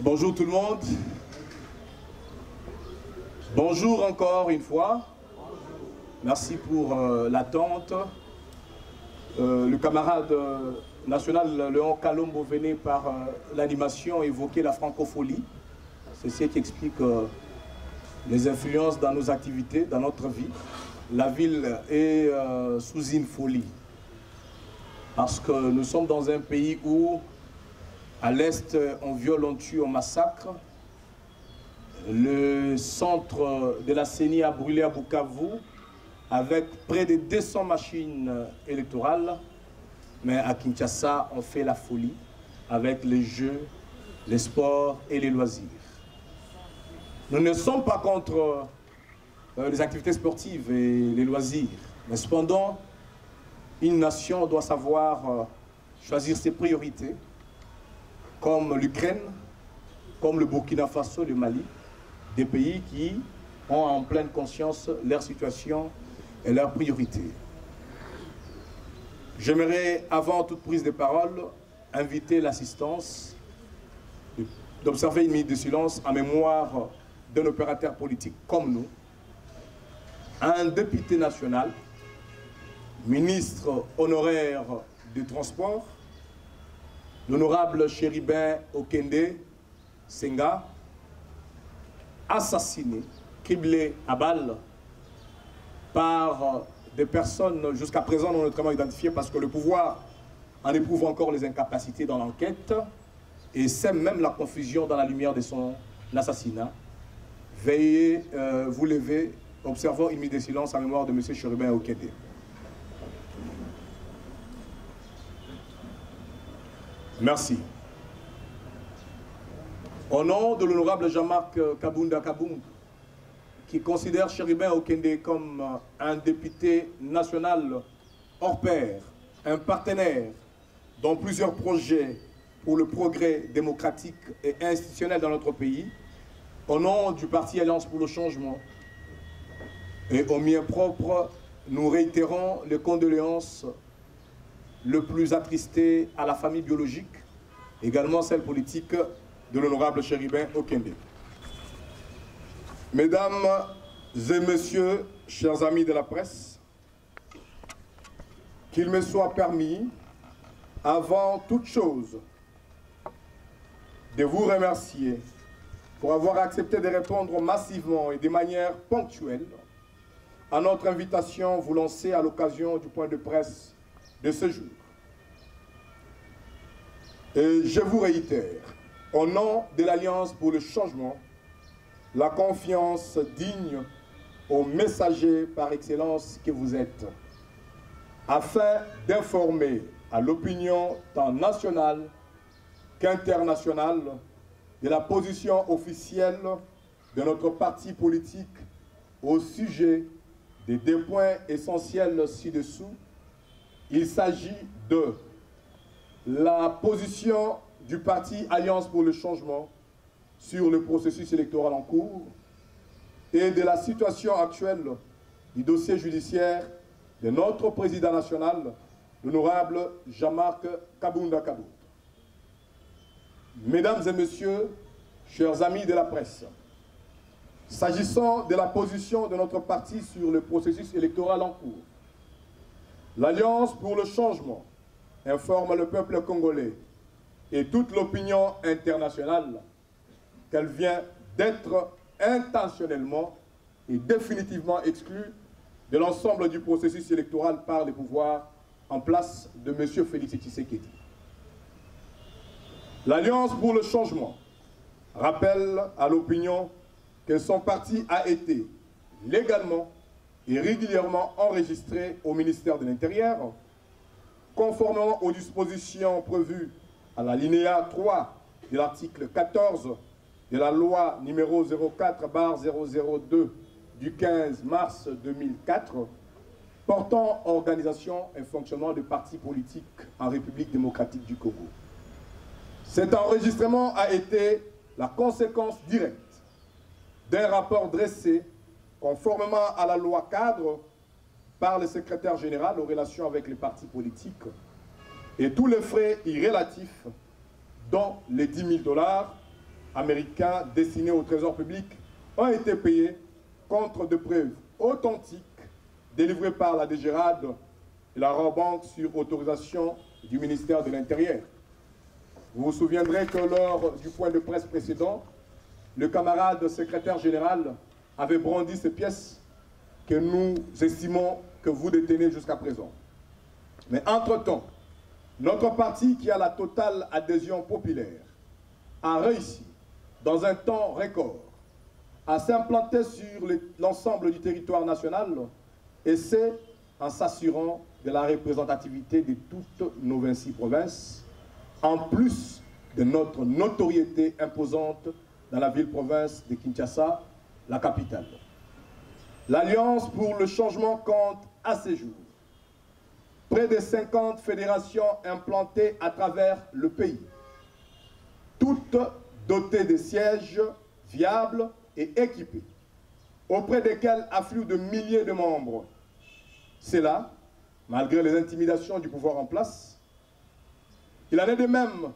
Bonjour tout le monde. Bonjour encore une fois. Merci pour l'attente. Le camarade national Léon Kalombo venait par l'animation évoquer la francophonie. C'est ce qui explique les influences dans nos activités, dans notre vie. La ville est sous une folie. Parce que nous sommes dans un pays où, à l'Est, on viole, on tue, on massacre. Le centre de la CENI a brûlé à Bukavu avec près de 200 machines électorales. Mais à Kinshasa, on fait la folie avec les jeux, les sports et les loisirs. Nous ne sommes pas contre les activités sportives et les loisirs. Mais cependant, une nation doit savoir choisir ses priorités, comme l'Ukraine, comme le Burkina Faso, le Mali, des pays qui ont en pleine conscience leur situation et leurs priorités. J'aimerais, avant toute prise de parole, inviter l'assistance d'observer une minute de silence en mémoire d'un opérateur politique comme nous, un député national, ministre honoraire du transport, l'honorable Chéribin Okende Senga, assassiné, criblé à balles par des personnes jusqu'à présent non notamment identifiées parce que le pouvoir en éprouve encore les incapacités dans l'enquête et sème même la confusion dans la lumière de son assassinat. Veuillez vous lever, observons une minute de silence en mémoire de M. Chéribin Okende. Merci. Au nom de l'honorable Jean-Marc Kabunda Kaboum, qui considère Chéribin Okende comme un député national hors pair, un partenaire dans plusieurs projets pour le progrès démocratique et institutionnel dans notre pays, au nom du parti Alliance pour le changement et au mien propre, nous réitérons les condoléances le plus attristé à la famille biologique, également celle politique de l'honorable Chéribin Okende. Mesdames et messieurs, chers amis de la presse, qu'il me soit permis, avant toute chose, de vous remercier pour avoir accepté de répondre massivement et de manière ponctuelle à notre invitation vous lancer à l'occasion du point de presse de ce jour. Et je vous réitère, au nom de l'Alliance pour le changement, la confiance digne aux messagers par excellence que vous êtes, afin d'informer à l'opinion tant nationale qu'internationale de la position officielle de notre parti politique au sujet des deux points essentiels ci-dessous. Il s'agit de la position du parti Alliance pour le changement sur le processus électoral en cours et de la situation actuelle du dossier judiciaire de notre président national, l'honorable Jean-Marc Kabunda Kaboum. Mesdames et messieurs, chers amis de la presse, s'agissant de la position de notre parti sur le processus électoral en cours, l'Alliance pour le changement informe le peuple congolais et toute l'opinion internationale qu'elle vient d'être intentionnellement et définitivement exclue de l'ensemble du processus électoral par les pouvoirs en place de M. Félix Tshisekedi. L'Alliance pour le changement rappelle à l'opinion que son parti a été légalement et régulièrement enregistré au ministère de l'Intérieur, conformément aux dispositions prévues à l'alinéa 3 de l'article 14 de la loi numéro 04/002 du 15 mars 2004 portant organisation et fonctionnement de partis politiques en République démocratique du Congo. Cet enregistrement a été la conséquence directe d'un rapport dressé conformément à la loi cadre par le secrétaire général aux relations avec les partis politiques et tous les frais y relatifs, dont les $10 000 américains destinés au trésor public ont été payés contre de preuves authentiques délivrées par la DGRAD et la Rabobank sur autorisation du ministère de l'Intérieur. Vous vous souviendrez que lors du point de presse précédent, le camarade secrétaire général avait brandi ces pièces que nous estimons que vous détenez jusqu'à présent. Mais entre-temps, notre parti, qui a la totale adhésion populaire, a réussi, dans un temps record, à s'implanter sur l'ensemble du territoire national, et c'est en s'assurant de la représentativité de toutes nos 26 provinces, en plus de notre notoriété imposante dans la ville-province de Kinshasa, la capitale. L'Alliance pour le changement compte à ce jour près de 50 fédérations implantées à travers le pays, toutes dotées de sièges viables et équipés, auprès desquels affluent de milliers de membres. C'est là, malgré les intimidations du pouvoir en place. Il en est de même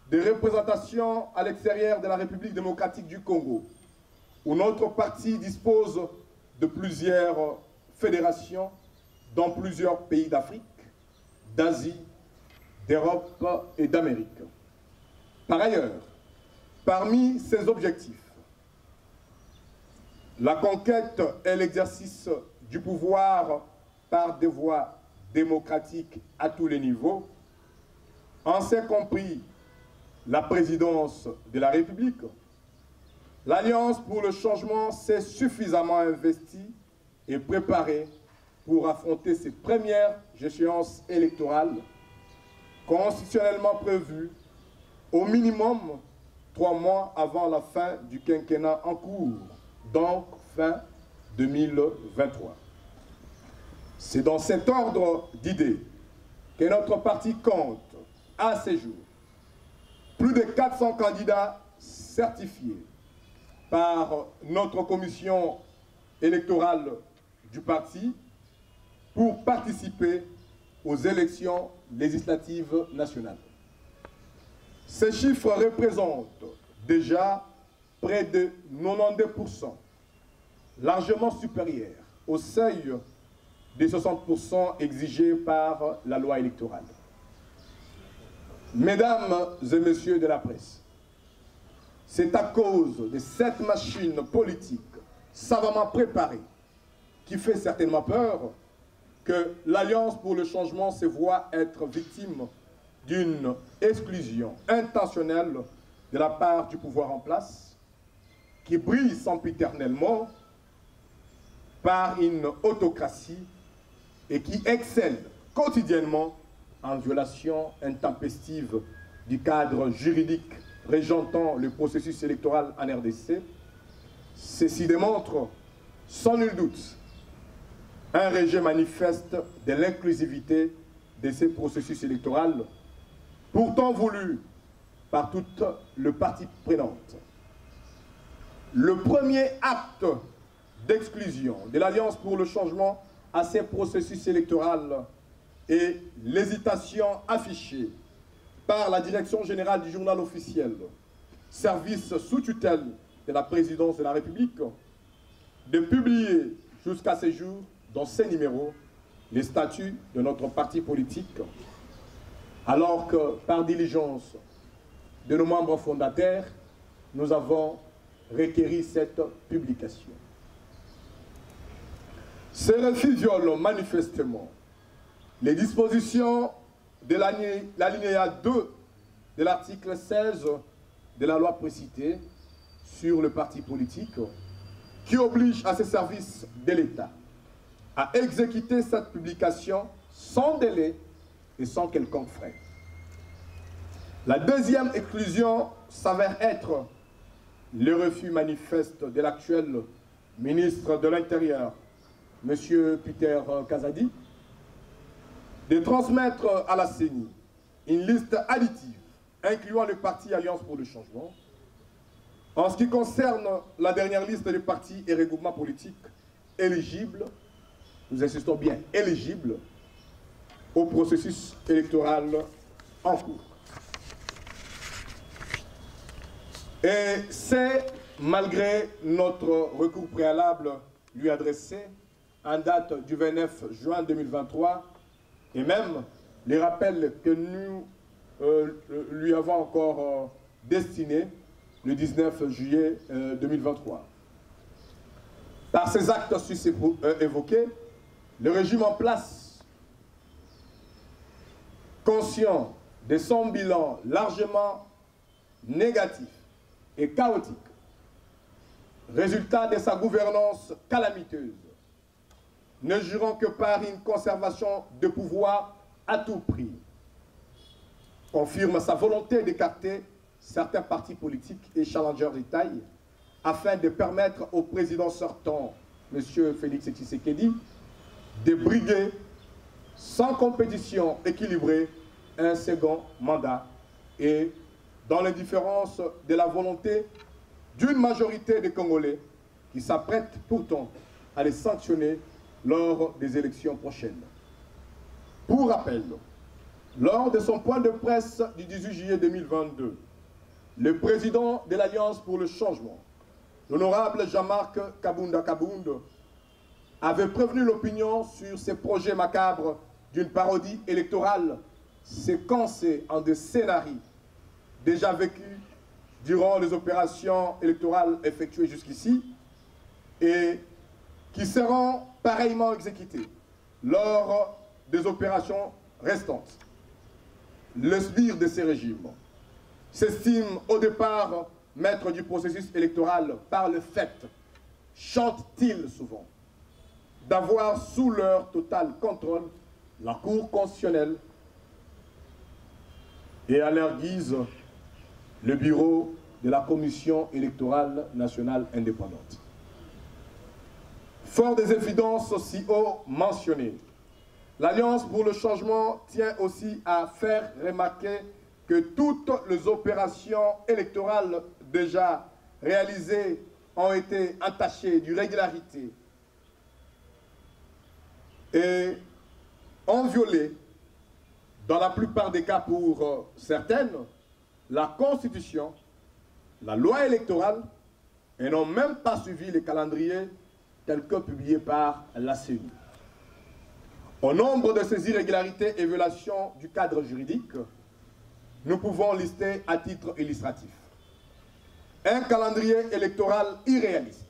des représentations à l'extérieur de la République démocratique du Congo, où notre parti dispose de plusieurs fédérations dans plusieurs pays d'Afrique, d'Asie, d'Europe et d'Amérique. Par ailleurs, parmi ces objectifs, la conquête et l'exercice du pouvoir par des voies démocratiques à tous les niveaux, en s'est compris la présidence de la République, l'Alliance pour le changement s'est suffisamment investie et préparée pour affronter ces premières échéances électorales constitutionnellement prévues au minimum 3 mois avant la fin du quinquennat en cours, donc fin 2023. C'est dans cet ordre d'idées que notre parti compte à ce jour plus de 400 candidats certifiés par notre commission électorale du parti pour participer aux élections législatives nationales. Ces chiffres représentent déjà près de 92%, largement supérieur au seuil des 60% exigés par la loi électorale. Mesdames et messieurs de la presse, c'est à cause de cette machine politique savamment préparée qui fait certainement peur que l'Alliance pour le changement se voit être victime d'une exclusion intentionnelle de la part du pouvoir en place, qui brille sempiternellement par une autocratie et qui excelle quotidiennement en violation intempestive du cadre juridique régentant le processus électoral en RDC. Ceci démontre sans nul doute un rejet manifeste de l'inclusivité de ces processus électoraux, pourtant voulu par toutes les parties prenantes. Le premier acte d'exclusion de l'Alliance pour le changement à ces processus électoraux et l'hésitation affichée par la Direction générale du journal officiel, service sous tutelle de la présidence de la République, de publier jusqu'à ce jour, dans ces numéros, les statuts de notre parti politique, alors que, par diligence de nos membres fondateurs, nous avons requéri cette publication. Ces refus violent manifestement les dispositions de l'alinéa 2 de l'article 16 de la loi précitée sur le parti politique, qui oblige à ses services de l'État à exécuter cette publication sans délai et sans quelconque frais. La deuxième exclusion s'avère être le refus manifeste de l'actuel ministre de l'Intérieur, M. Peter Kazadi, de transmettre à la CENI une liste additive incluant le parti Alliance pour le changement. En ce qui concerne la dernière liste des partis et regroupements politiques éligibles, nous insistons bien éligibles au processus électoral en cours. Et c'est malgré notre recours préalable lui adressé en date du 29 juin 2023 et même les rappels que nous lui avons encore destinés le 19 juillet 2023. Par ces actes évoqués, le régime en place, conscient de son bilan largement négatif et chaotique, résultat de sa gouvernance calamiteuse, ne jurant que par une conservation de pouvoir à tout prix, confirme sa volonté d'écarter certains partis politiques et challengers de taille afin de permettre au président sortant, M. Félix Tshisekedi, de briguer sans compétition équilibrée un second mandat et dans l'indifférence de la volonté d'une majorité des Congolais qui s'apprêtent pourtant à les sanctionner lors des élections prochaines. Pour rappel, lors de son point de presse du 18 juillet 2022, le président de l'Alliance pour le changement, l'honorable Jean-Marc Kabunda Kabund, avait prévenu l'opinion sur ces projets macabres d'une parodie électorale séquencée en des scénarios déjà vécus durant les opérations électorales effectuées jusqu'ici et qui seront pareillement exécutées lors des opérations restantes. Le sbire de ces régimes s'estime au départ maître du processus électoral par le fait, chantent-ils souvent, d'avoir sous leur total contrôle la Cour constitutionnelle et à leur guise le bureau de la Commission électorale nationale indépendante. Fort des évidences aussi haut mentionnées, l'Alliance pour le changement tient aussi à faire remarquer que toutes les opérations électorales déjà réalisées ont été entachées d'irrégularité et ont violé, dans la plupart des cas pour certaines, la Constitution, la loi électorale, et n'ont même pas suivi les calendriers tels que publiés par la CENI. Au nombre de ces irrégularités et violations du cadre juridique, nous pouvons lister à titre illustratif un calendrier électoral irréaliste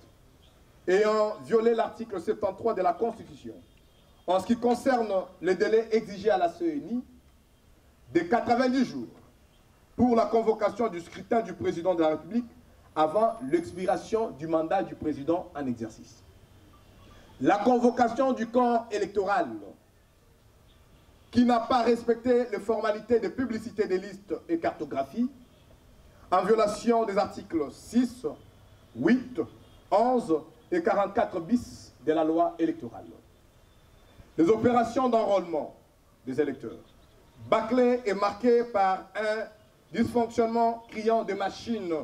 ayant violé l'article 73 de la Constitution en ce qui concerne les délais exigés à la CENI de 90 jours pour la convocation du scrutin du président de la République avant l'expiration du mandat du président en exercice. La convocation du corps électoral qui n'a pas respecté les formalités de publicité des listes et cartographie en violation des articles 6, 8, 11 et 44 bis de la loi électorale. Les opérations d'enrôlement des électeurs, bâclées et marquées par un dysfonctionnement criant des machines,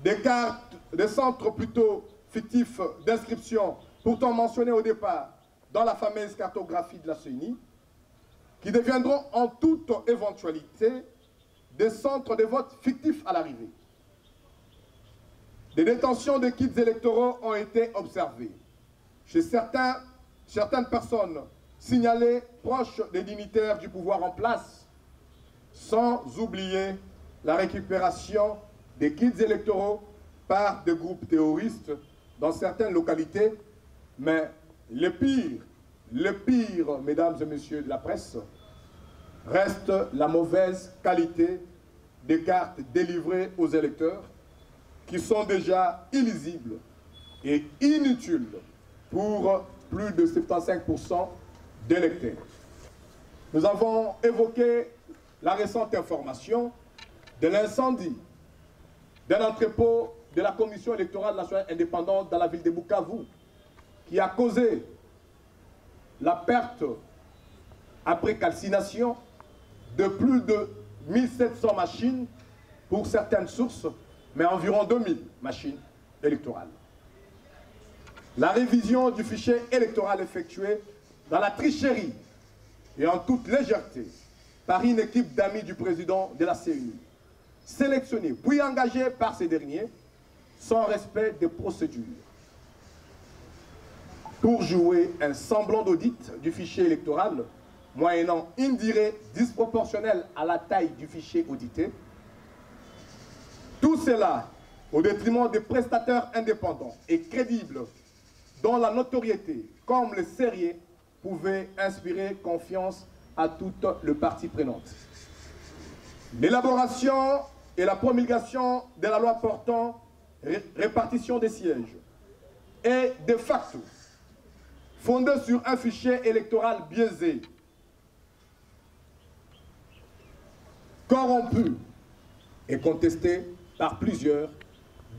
des cartes, des centres plutôt fictifs d'inscription, pourtant mentionnés au départ dans la fameuse cartographie de la CENI, qui deviendront en toute éventualité des centres de vote fictifs à l'arrivée. Des détentions de kits électoraux ont été observées chez certaines personnes signalées proches des dignitaires du pouvoir en place, sans oublier la récupération des kits électoraux par des groupes terroristes dans certaines localités. Mais le pire, mesdames et messieurs de la presse, reste la mauvaise qualité des cartes délivrées aux électeurs qui sont déjà illisibles et inutiles pour plus de 75% d'électeurs. Nous avons évoqué la récente information de l'incendie d'un entrepôt de la Commission électorale nationale indépendante dans la ville de Bukavu, qui a causé la perte, après calcination, de plus de 1700 machines pour certaines sources, mais environ 2000 machines électorales. La révision du fichier électoral effectuée dans la tricherie et en toute légèreté par une équipe d'amis du président de la CENI sélectionnés puis engagés par ces derniers sans respect des procédures. Pour jouer un semblant d'audit du fichier électoral, moyennant une durée disproportionnelle à la taille du fichier audité, tout cela au détriment des prestataires indépendants et crédibles dont la notoriété comme le sérieux pouvait inspirer confiance à toutes les parties prenantes. L'élaboration et la promulgation de la loi portant répartition des sièges est de facto fondée sur un fichier électoral biaisé, corrompu et contesté par plusieurs,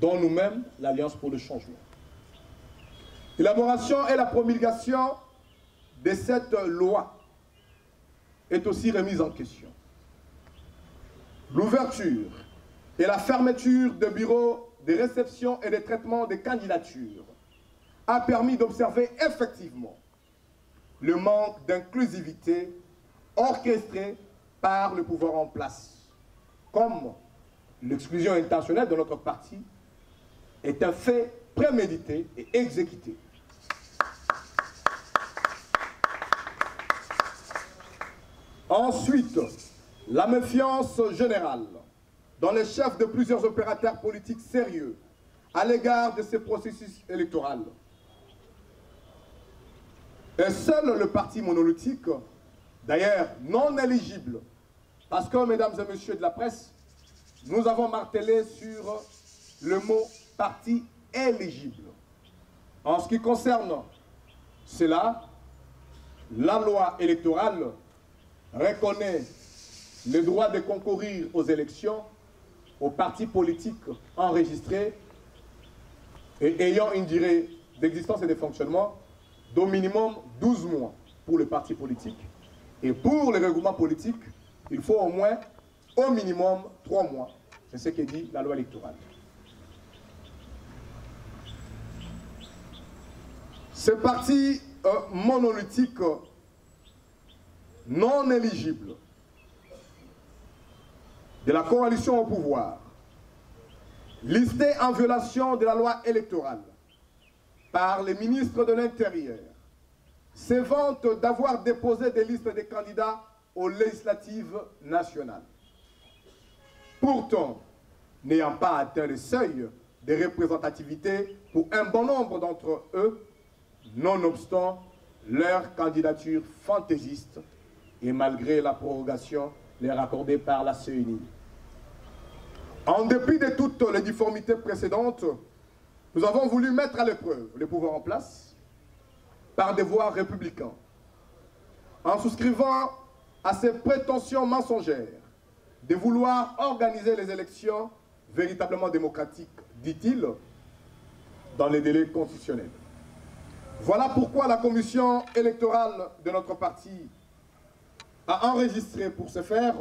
dont nous-mêmes, l'Alliance pour le changement. L'élaboration et la promulgation de cette loi est aussi remise en question. L'ouverture et la fermeture de bureaux de réception et de traitement des candidatures a permis d'observer effectivement le manque d'inclusivité orchestré par le pouvoir en place, comme l'exclusion intentionnelle de notre parti est un fait prémédité et exécuté. Ensuite, la méfiance générale dans les chefs de plusieurs opérateurs politiques sérieux à l'égard de ces processus électoraux. Et seul le parti monolithique, d'ailleurs non éligible, parce que, mesdames et messieurs de la presse, nous avons martelé sur le mot « parti éligible ». En ce qui concerne cela, la loi électorale reconnaît le droit de concourir aux élections aux partis politiques enregistrés et ayant une durée d'existence et de fonctionnement d'au minimum 12 mois pour les partis politiques. Et pour les regroupements politiques, il faut au moins, au minimum, 3 mois. C'est ce que dit la loi électorale. Ces partis monolithiques non éligibles de la coalition au pouvoir, listés en violation de la loi électorale par les ministres de l'Intérieur, se vantent d'avoir déposé des listes de candidats aux législatives nationales. Pourtant, n'ayant pas atteint le seuil de représentativité pour un bon nombre d'entre eux, nonobstant leur candidature fantaisiste et malgré la prorogation leur accordée par la CENI. En dépit de toutes les difformités précédentes, nous avons voulu mettre à l'épreuve le pouvoir en place par des voies républicains, en souscrivant à ces prétentions mensongères de vouloir organiser les élections véritablement démocratiques, dit-il, dans les délais constitutionnels. Voilà pourquoi la commission électorale de notre parti a enregistré pour ce faire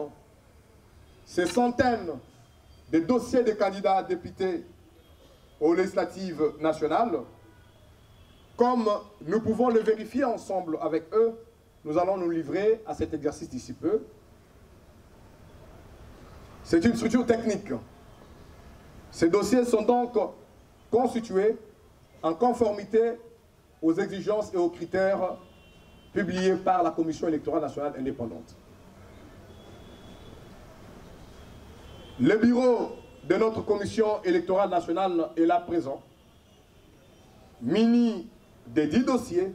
ces centaines de dossiers de candidats députés aux législatives nationales. Comme nous pouvons le vérifier ensemble avec eux, nous allons nous livrer à cet exercice d'ici peu. C'est une structure technique. Ces dossiers sont donc constitués en conformité aux exigences et aux critères publiés par la Commission électorale nationale indépendante. Le bureau de notre Commission électorale nationale est là présent, muni de 10 dossiers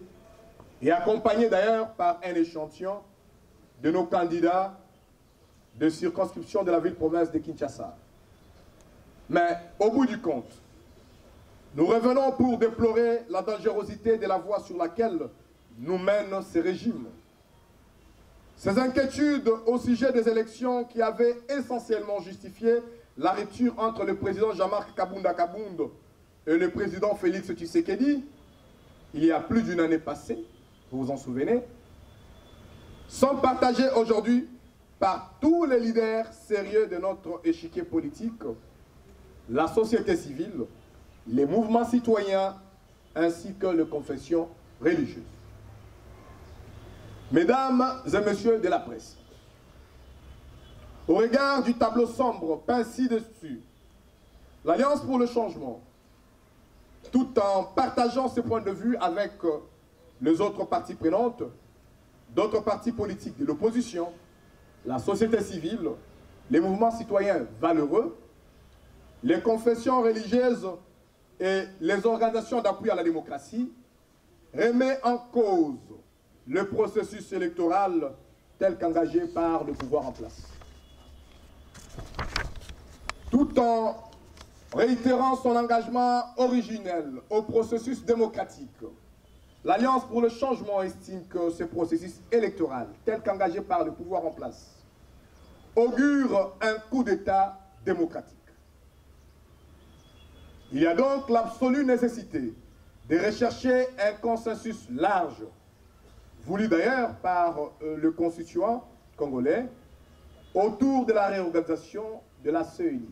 et accompagné d'ailleurs par un échantillon de nos candidats de circonscription de la ville-province de Kinshasa. Mais au bout du compte, nous revenons pour déplorer la dangerosité de la voie sur laquelle nous mènent ces régimes. Ces inquiétudes au sujet des élections qui avaient essentiellement justifié la rupture entre le président Jean-Marc Kabunda Kabund et le président Félix Tshisekedi, il y a plus d'une année passée, vous vous en souvenez, sont partagées aujourd'hui par tous les leaders sérieux de notre échiquier politique, la société civile, les mouvements citoyens ainsi que les confessions religieuses. Mesdames et messieurs de la presse, Au regard du tableau sombre peint ci-dessus, l'Alliance pour le changement, tout en partageant ses points de vue avec les autres parties prenantes, d'autres partis politiques de l'opposition, la société civile, les mouvements citoyens valeureux, les confessions religieuses et les organisations d'appui à la démocratie, remet en cause le processus électoral tel qu'engagé par le pouvoir en place. Tout en réitérant son engagement originel au processus démocratique, l'Alliance pour le changement estime que ce processus électoral, tel qu'engagé par le pouvoir en place, augure un coup d'État démocratique. Il y a donc l'absolue nécessité de rechercher un consensus large, voulu d'ailleurs par le constituant congolais, autour de la réorganisation de la CENI.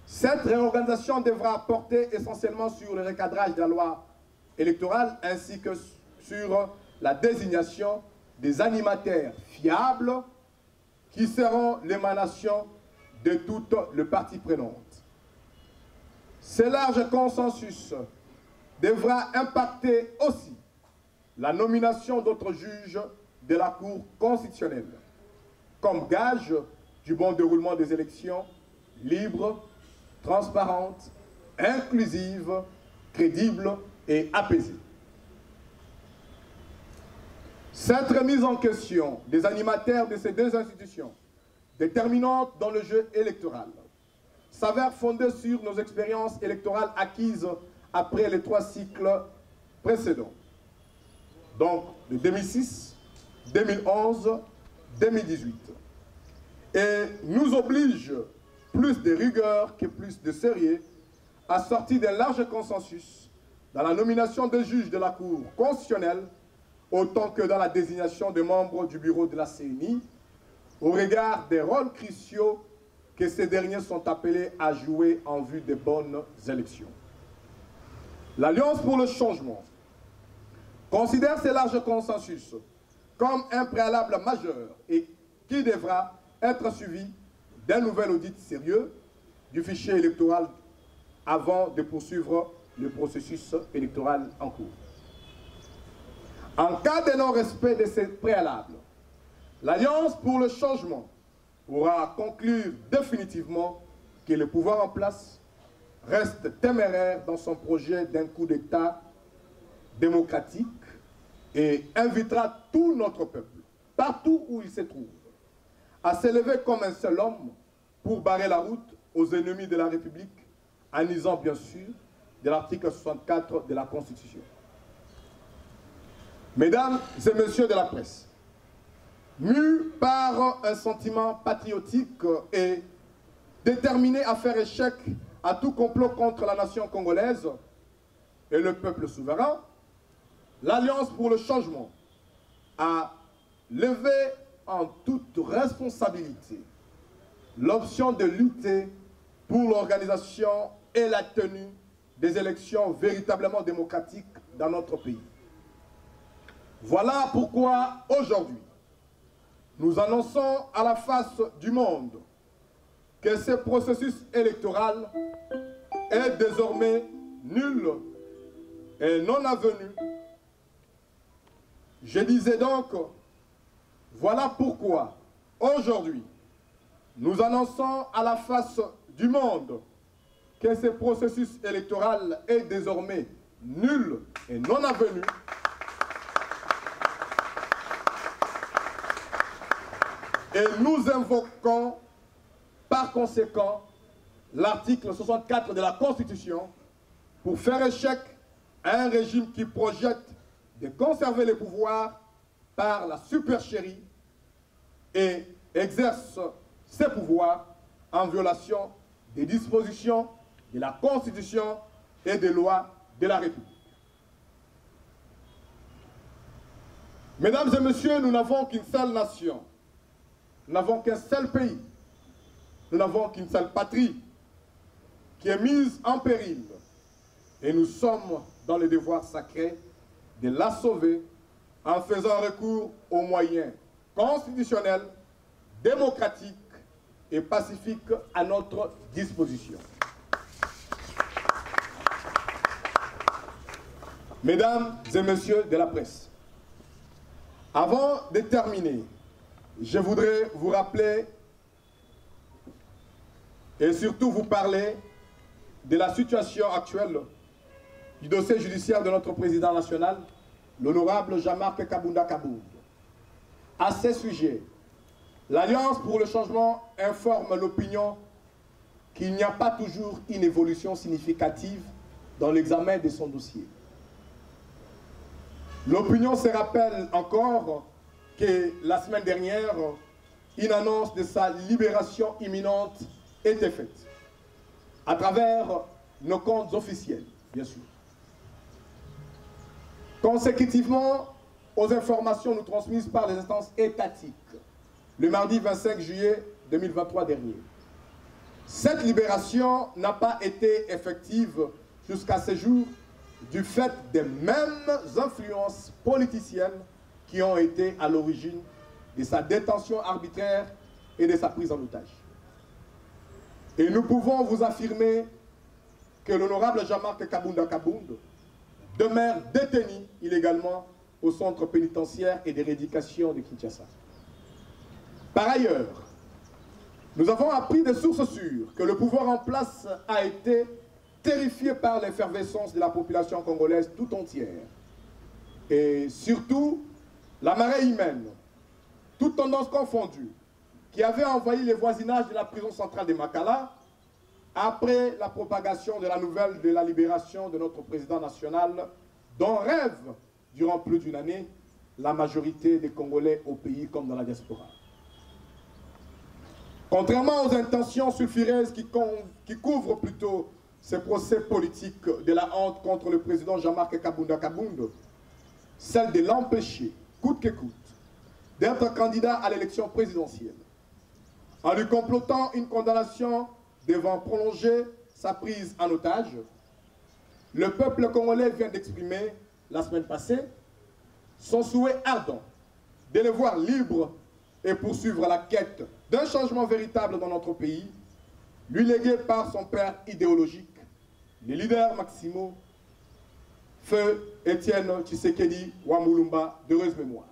Cette réorganisation devra porter essentiellement sur le recadrage de la loi électorale ainsi que sur la désignation des animateurs fiables qui seront l'émanation de toutes les parties prenantes. Ce large consensus devra impacter aussi la nomination d'autres juges de la Cour constitutionnelle, comme gage du bon déroulement des élections libres, transparentes, inclusives, crédibles et apaisées. Cette remise en question des animateurs de ces deux institutions, déterminantes dans le jeu électoral, s'avère fondée sur nos expériences électorales acquises après les 3 cycles précédents, donc de 2006, 2011, 2018, et nous oblige plus de rigueur que plus de sérieux, assorti d'un large consensus dans la nomination des juges de la Cour constitutionnelle, autant que dans la désignation des membres du bureau de la CENI, au regard des rôles cruciaux que ces derniers sont appelés à jouer en vue des bonnes élections. L'Alliance pour le changement considère ce large consensus comme un préalable majeur et qui devra être suivi d'un nouvel audit sérieux du fichier électoral avant de poursuivre le processus électoral en cours. En cas de non-respect de ces préalables, l'Alliance pour le changement pourra conclure définitivement que le pouvoir en place reste téméraire dans son projet d'un coup d'État démocratique et invitera tout notre peuple, partout où il se trouve, à s'élever comme un seul homme pour barrer la route aux ennemis de la République, en usant bien sûr de l'article 64 de la Constitution. Mesdames et messieurs de la presse, mus par un sentiment patriotique et déterminés à faire échec à tout complot contre la nation congolaise et le peuple souverain, l'Alliance pour le changement a levé en toute responsabilité l'option de lutter pour l'organisation et la tenue des élections véritablement démocratiques dans notre pays. Voilà pourquoi aujourd'hui, nous annonçons à la face du monde que ce processus électoral est désormais nul et non avenu. Je disais donc, voilà pourquoi aujourd'hui, nous annonçons à la face du monde que ce processus électoral est désormais nul et non avenu. Et nous invoquons par conséquent l'article 64 de la Constitution pour faire échec à un régime qui projette de conserver les pouvoirs par la supercherie et exerce ses pouvoirs en violation des dispositions de la Constitution et des lois de la République. Mesdames et messieurs, nous n'avons qu'une seule nation. Nous n'avons qu'un seul pays, nous n'avons qu'une seule patrie qui est mise en péril et nous sommes dans le devoir sacré de la sauver en faisant recours aux moyens constitutionnels, démocratique et pacifique à notre disposition. Mesdames et messieurs de la presse, avant de terminer, je voudrais vous rappeler et surtout vous parler de la situation actuelle du dossier judiciaire de notre président national, l'honorable Jean-Marc Kabunda Kabound. À ce sujet, l'Alliance pour le changement informe l'opinion qu'il n'y a pas toujours une évolution significative dans l'examen de son dossier. L'opinion se rappelle encore que la semaine dernière, une annonce de sa libération imminente était faite, à travers nos comptes officiels, bien sûr. Consécutivement aux informations nous transmises par les instances étatiques, le mardi 25 juillet 2023 dernier, cette libération n'a pas été effective jusqu'à ce jour du fait des mêmes influences politiciennes qui ont été à l'origine de sa détention arbitraire et de sa prise en otage. Et nous pouvons vous affirmer que l'honorable Jean-Marc Kabunda Kabound demeure détenu illégalement au centre pénitentiaire et de rééducation de Kinshasa. Par ailleurs, nous avons appris de sources sûres que le pouvoir en place a été terrifié par l'effervescence de la population congolaise tout entière. Et surtout, la marée humaine, toutes tendances confondues, qui avait envahi les voisinages de la prison centrale de Makala après la propagation de la nouvelle de la libération de notre président national, dont rêve durant plus d'une année la majorité des Congolais au pays comme dans la diaspora. Contrairement aux intentions sulfureuses qui couvrent plutôt ces procès politiques de la honte contre le président Jean-Marc Kabunda Kabound, celle de l'empêcher, coûte que coûte, d'être candidat à l'élection présidentielle, en lui complotant une condamnation devant prolonger sa prise en otage, le peuple congolais vient d'exprimer, la semaine passée, son souhait ardent de le voir libre et poursuivre la quête d'un changement véritable dans notre pays, lui légué par son père idéologique, le leader Maximo, Feu Étienne Tshisekedi Wamulumba, d'heureuse mémoire.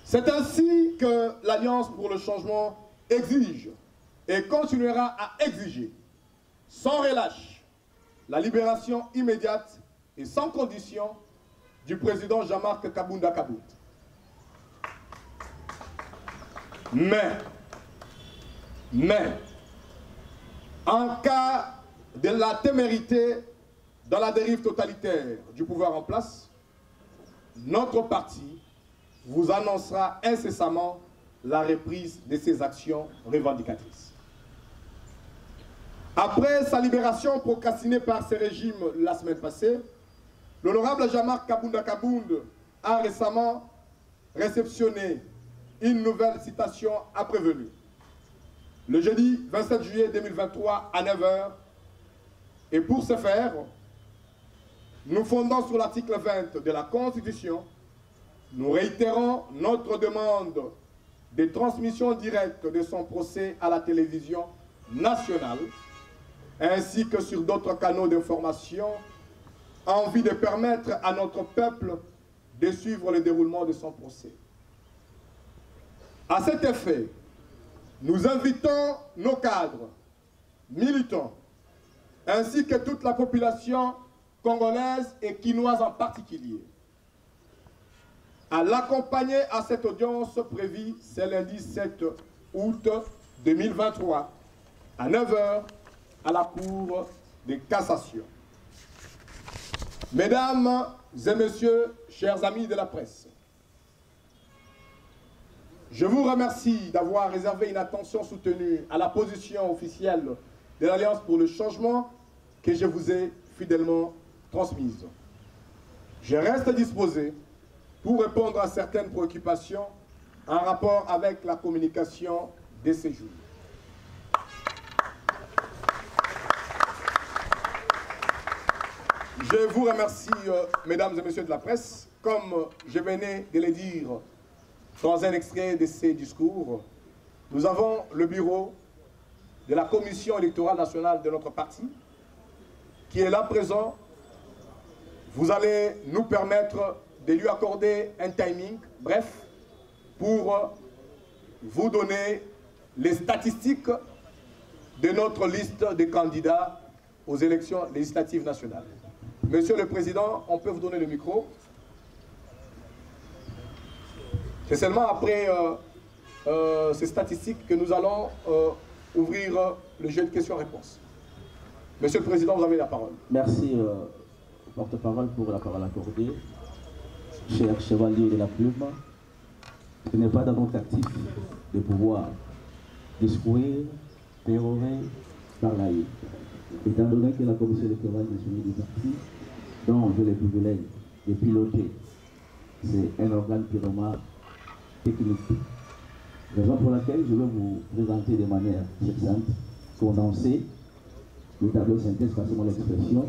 C'est ainsi que l'Alliance pour le changement exige et continuera à exiger, sans relâche, la libération immédiate et sans condition du président Jean-Marc Kabunda Kabound. Mais, en cas de la témérité dans la dérive totalitaire du pouvoir en place, notre parti vous annoncera incessamment la reprise de ses actions revendicatrices. Après sa libération procrastinée par ce régime la semaine passée, l'honorable Jean-Marc Kabunda Kabound a récemment réceptionné une nouvelle citation à prévenir. Le jeudi 27 juillet 2023 à 9 h. Et pour ce faire, nous fondons sur l'article 20 de la Constitution, nous réitérons notre demande de transmission directe de son procès à la télévision nationale, ainsi que sur d'autres canaux d'information, en vue de permettre à notre peuple de suivre le déroulement de son procès. À cet effet, nous invitons nos cadres, militants, ainsi que toute la population congolaise et quinoise en particulier, à l'accompagner à cette audience prévue ce lundi 7 août 2023 à 9 h à la Cour de cassation. Mesdames et messieurs, chers amis de la presse, je vous remercie d'avoir réservé une attention soutenue à la position officielle de l'Alliance pour le changement que je vous ai fidèlement transmise. Je reste disposé pour répondre à certaines préoccupations en rapport avec la communication de ces jours. Je vous remercie, mesdames et messieurs de la presse. comme je venais de le dire dans un extrait de ces discours, nous avons le bureau de la Commission électorale nationale de notre parti qui est là présent. Vous allez nous permettre de lui accorder un timing, bref, pour vous donner les statistiques de notre liste de candidats aux élections législatives nationales. Monsieur le Président, on peut vous donner le micro. C'est seulement après ces statistiques que nous allons ouvrir le jeu de questions-réponses. Monsieur le Président, vous avez la parole. Merci, porte-parole, pour la parole accordée. Cher chevalier de la plume, ce n'est pas dans notre actif de pouvoir discourir, pérorer, parler. Étant donné que la Commission électorale nationale du parti, dont j'ai le privilège de piloter, c'est un organe purement technique. Raison pour laquelle je vais vous présenter de manière succincte, condensée, le tableau synthèse, passez-moi l'expression,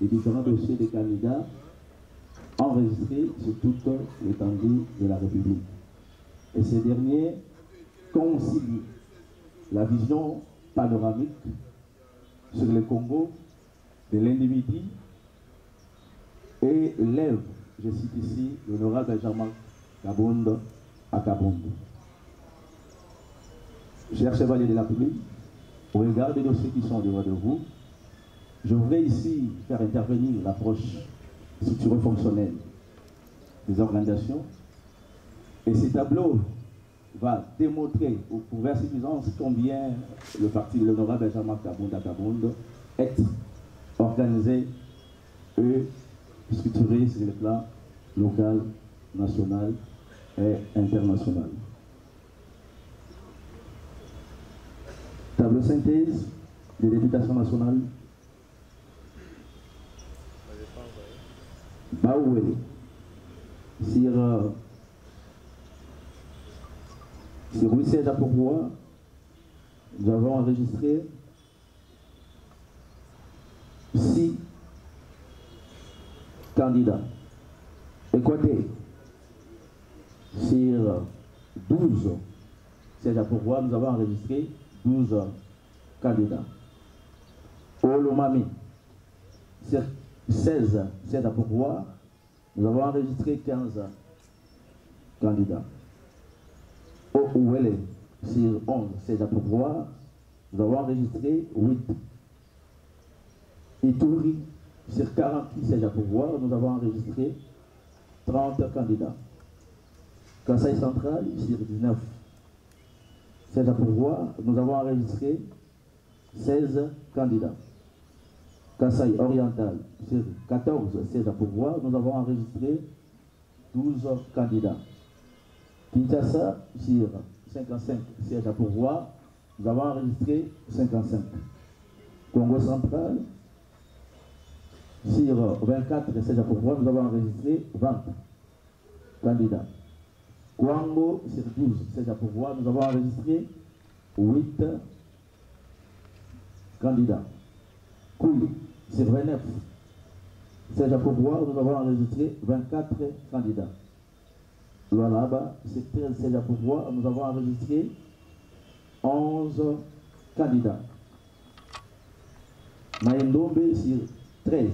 les différents dossiers des candidats enregistrés sur toute l'étendue de la République. Et ces derniers concilient la vision panoramique sur le Congo de l'individu et lève, je cite ici, l'honorable Benjamin Kabonde à Kabonde. Chers chevaliers de la République, au regard des dossiers qui sont devant de vous, je voudrais ici faire intervenir l'approche structurelle fonctionnelle des organisations. Et ce tableau va démontrer, pour faire suffisance, combien le parti de l'honorable Benjamin Kabonde à Kabonde est organisé et structuré sur le plan local, national et international. Tableau synthèse des députations nationales. Baoué, sur 8 sièges à pourvoir, nous avons enregistré 6 candidats. Écoutez, sur 12 sièges à pourvoir, nous avons enregistré 12 candidats. Au Lomami, sur 16 sièges à pourvoir, nous avons enregistré 15 candidats. Au Ouélé, sur 11 sièges à pourvoir, nous avons enregistré 8. Ituri, sur 48 sièges à pourvoir, nous avons enregistré 30 candidats. Kasaï central, sur 19 sièges à pourvoir, nous avons enregistré 16 candidats. Kasaï oriental, sur 14 sièges à pourvoir, nous avons enregistré 12 candidats. Kinshasa, sur 55 sièges à pourvoir, nous avons enregistré 55. Congo central, sur 24 sièges à pourvoir, nous avons enregistré 20 candidats. Kwango, sur 12 sièges à pourvoir, nous avons enregistré 8 candidats. Kouli, sur 29 sièges à pourvoir, nous avons enregistré 24 candidats. Lualaba, sur 13 sièges à pourvoir, nous avons enregistré 11 candidats. Maïndombe, sur 13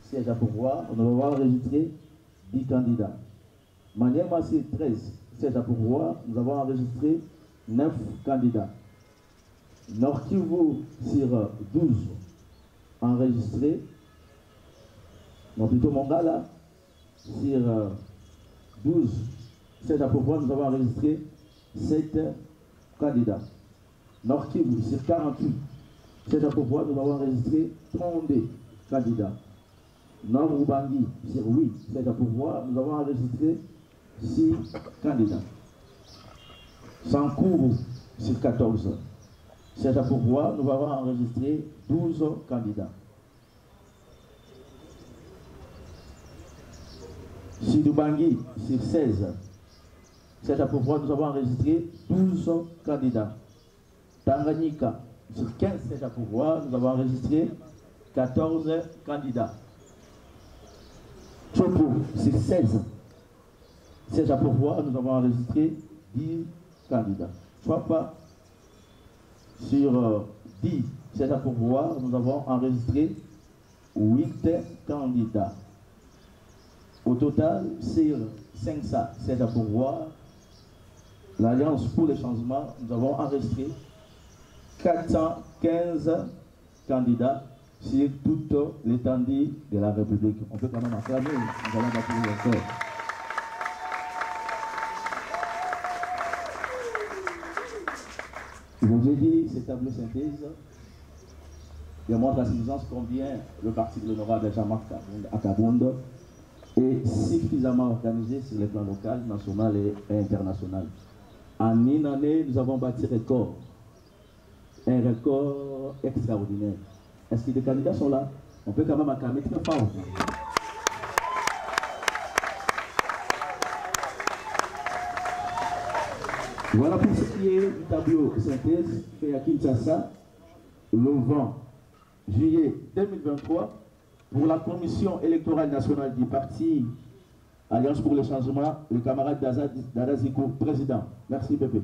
sièges à pourvoir, nous avons enregistré 10 candidats. Maniema, sur 13 sièges à pourvoir, nous avons enregistré 9 candidats. Nord Kivu, sur 12 enregistrés. Non, plutôt Mongala, sur 12 sièges à pourvoir, nous avons enregistré 7 candidats. Nord Kivu, sur 48 sièges à pourvoir, nous avons enregistré 32 candidats. Nord Ubangi, sur 8 sièges à pourvoir, nous avons enregistré 6 candidats. Sankourou, sur 14 sièges à pourvoir, nous avons enregistré 12 candidats. Sidoubangi, sur 16 sièges à pourvoir, nous avons enregistré 12 candidats. Tanganyika, sur 15 sièges à pourvoir, nous avons enregistré 14 candidats. Chopo, c'est 16. 16 à pourvoir, nous avons enregistré 10 candidats. Soit pas sur 10 16 à pourvoir, nous avons enregistré 8 candidats. Au total, sur 500 16 à pourvoir, l'Alliance pour le changement, nous avons enregistré 415 candidats sur toute l'étendue de la République. On peut quand même acclamer, nous allons battre le record. Je vous ai dit, cette table synthèse démontre à suffisance combien le parti de l'honorable Jean-Marc Akabonde est suffisamment organisé sur les plans local, national et international. En une année, nous avons bâti record. Un record extraordinaire. Est-ce que les candidats sont là? On peut quand même acclamer très fort. Voilà pour ce qui est du tableau synthèse fait à Kinshasa le 20 juillet 2023 pour la commission électorale nationale du parti Alliance pour le changement, le camarade Dada Zico, président. Merci Pépé.